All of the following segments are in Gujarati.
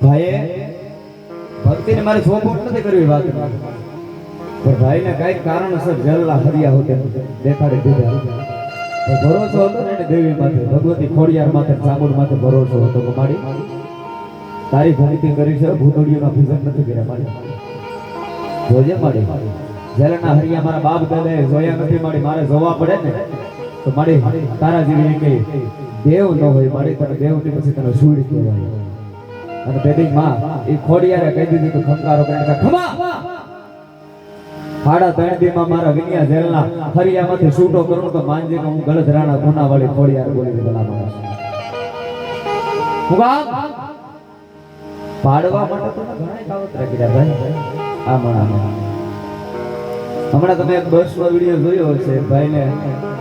ભાઈએ ભક્તિને મારે સોપોટ નથી કરવી વાત પણ ભાઈને કઈક કારણસર જલના હરિયા હોતે દેખાડી દીધા તો ભરોસો હતો ને દેવી માથે ભગવતી ખોડિયાર માથે ચામુંડ માથે ભરોસો હતો કે મારી તારી ભક્તિ કરી છે ભૂતોડીઓના ભીજન નથી કર્યા મારી જોજે મારી જલના હરિયા મારા બાપ દાદાએ જોયા નથી મારી મારે જોવા પડે ને તો મારી તારા જેવી કઈ દેવ ન હોય મારી તને દેવની પછી તને સૂડી કહેવાય અને તેથી માં એ ખોડિયારે કહી દીધું કે ખંકારો કરીને ખમા 3.5 દીમાં મારા વિનિયા જેલના હરિયામાંથી છૂટો કરું તો માનજે કે હું ગળધરાણા ગુનાવાળી ખોડિયાર બોલી દીધેલા માણસ હું પાડવા માટે તો ઘણા કાવતરા કર્યા ભાઈ આ મણા હમણાં તમે એક બસનો વિડિયો જોયો હશે ભાઈને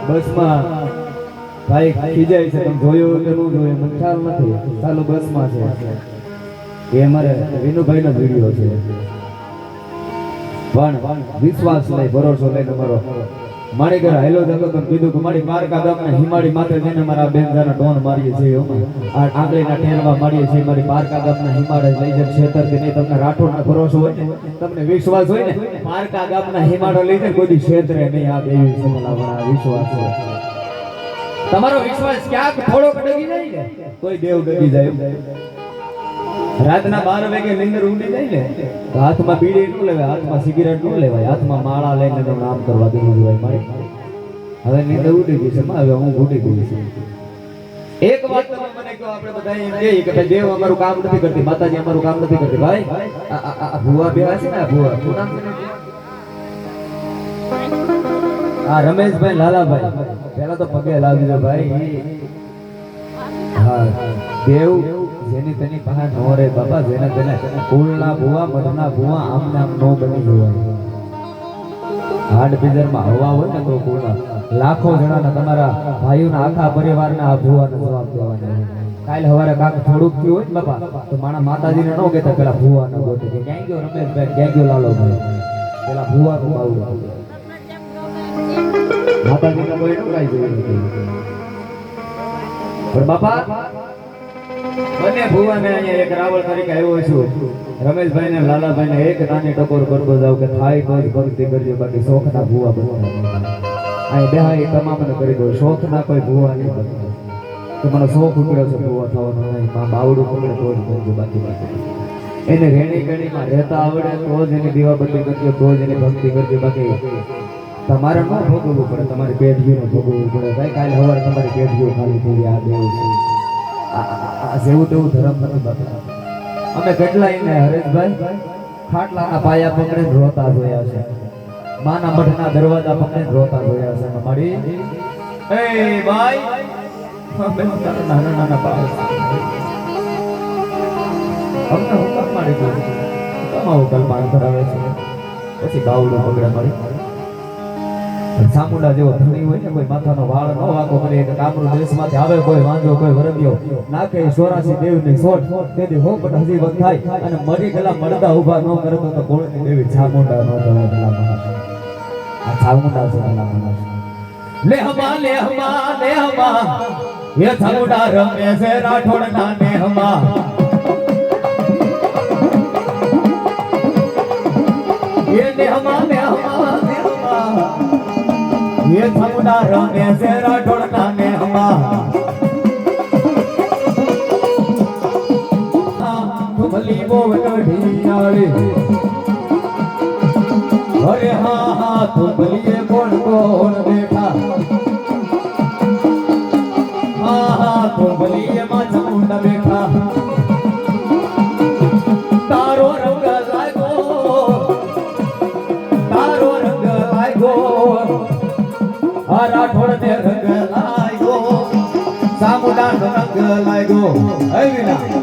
બસમાં ભાઈ ખીજાય છે તમે જોયો કે ન જોયો મને ખ્યાલ નથી ચાલુ બસમાં છે એ અમારે વિનુભાઈનો વિડિયો છે પણ વિશ્વાસ લઈ ભરોસો લઈને મારો મારી ઘરે હેલો જતો તો કીધું કે મારી પારકા ગામના હિમાડી માથે જઈને મારા બેનજાના ટોન મારીએ છીએ આ આંગળીના ટેરવા મારીએ છીએ મારી પારકા ગામના હિમાડે લઈ જાય છેતર કે નહીં તમને રાઠોડનો ભરોસો હોય ને તમને વિશ્વાસ હોય ને પારકા ગામના હિમાડો લઈ જાય કોઈ છેતરે નહીં આ દેવી સમલાવણા વિશ્વાસ છે તમારો વિશ્વાસ ક્યાંક થોડોક ડગી જાય ને કોઈ દેવ ડગી જાય રાતના 12 વાગે નીંદર ઉડી જાય ને હાથમાં બીડી ન લેવાય હાથમાં સિગરેટ ન લેવાય હાથમાં માળા લઈને તમને આમ કરવા દેવું જોઈએ મારી હવે નીંદર ઉડી ગઈ છે હવે હું ઉડી ગઈ છું એક વાત તમે મને કહો આપણે બધા એમ કહીએ કે દેવ અમારું કામ નથી કરતી માતાજી અમારું કામ નથી કરતી ભાઈ આ ભુવા બેવા છે ને આ ભુવા શું નામ છે આ રમેશભાઈ લાલાભાઈ પહેલા તો પગે લાવી દો ભાઈ હા દેવ જેની તેની પાસે નો રે બાપા જેને તેને ફૂલના ભુવા મધના ભુવા આમને આમ નો બની જવાય હાડ પિજરમાં હવા હોય ને તો ફૂલના લાખો જણાના તમારા ભાઈઓના આખા પરિવારના આ ભુવાને જવાબ દેવાના કાલે સવારે કાક થોડુંક થયું હોય ને બાપા તો માણા માતાજીને ન કહેતા પેલા ભુવાને ગોતે કે ક્યાં ગયો રમેશભાઈ ક્યાં ગયો લાલોભાઈ પેલા ભુવાનું બાવડું માતાજીને કોઈ ન કાઈ જોયું પણ બાપા બંને ભુવાને અહીંયા એક રાવળ તરીકે આવ્યો છું રમેશભાઈ ને લાલાભાઈ ને એક નાની ટકોર કરતો જાવ કે થાય તો જ ભક્તિ કરજો બાકી શોખના ભુવા બનતા અહીં બેહાઈ તમામને કરી દો શોખના કોઈ ભુવા નહીં બનતા તો મને શોખ ઉકળ્યો છે ભુવા થવાનો નહીં માં બાવડું પકડે તો જ કરજો બાકી એને રેણી ગણીમાં રહેતા આવડે તો જ એની દીવાબત્તી કરજો તો જ એની ભક્તિ કરજો બાકી તમારે ન ભોગવવું પડે તમારી પેઢીઓને ભોગવવું પડે ભાઈ કાલે સવારે તમારી પેઢીઓ ખાલી થઈ આ દેવ છે આ જેવું તેવું ધર્મ નથી બાપા અમે કેટલા એને હરેશભાઈ ખાટલાના પાયા પકડીને રોતા જોયા છે માના મઠના દરવાજા પકડીને રોતા જોયા છે મારી એ ભાઈ અમે નાના નાના બાળ અમને હુકમ મારી દો તમારો કલ્પાન ધરાવે છે પછી બાવડું પકડે મારી ચામુંડા જેવો ધણી હોય ને કોઈ માથાનો વાળ ન વાકો કરે કે કામરૂ દેશમાંથી આવે કોઈ વાંધો કોઈ વરદ્યો નાખે 84 દેવની સોટ તેથી હો પણ હજી વખત થાય અને મરી ગયેલા મરદા ઊભા ન કરતો તો કોળની દેવી ચામુંડા નો જવાય પેલા માણસ આ ચામુંડા છે પેલા માણસ લે હમા એ ચામુંડા રમે છે રાઠોડના ને હમા એ ને હમા ये चामुंडा रमे से राठोड़ना ने हमा तुमली वो ढियाले अरे हाँ हाँ तुमली कौन कौन बैठा हाँ हाँ तुमली मां चामुंडा बैठा तारो रंग लागो राठोड़ ने रंग लायो चामुंडा रंग लायो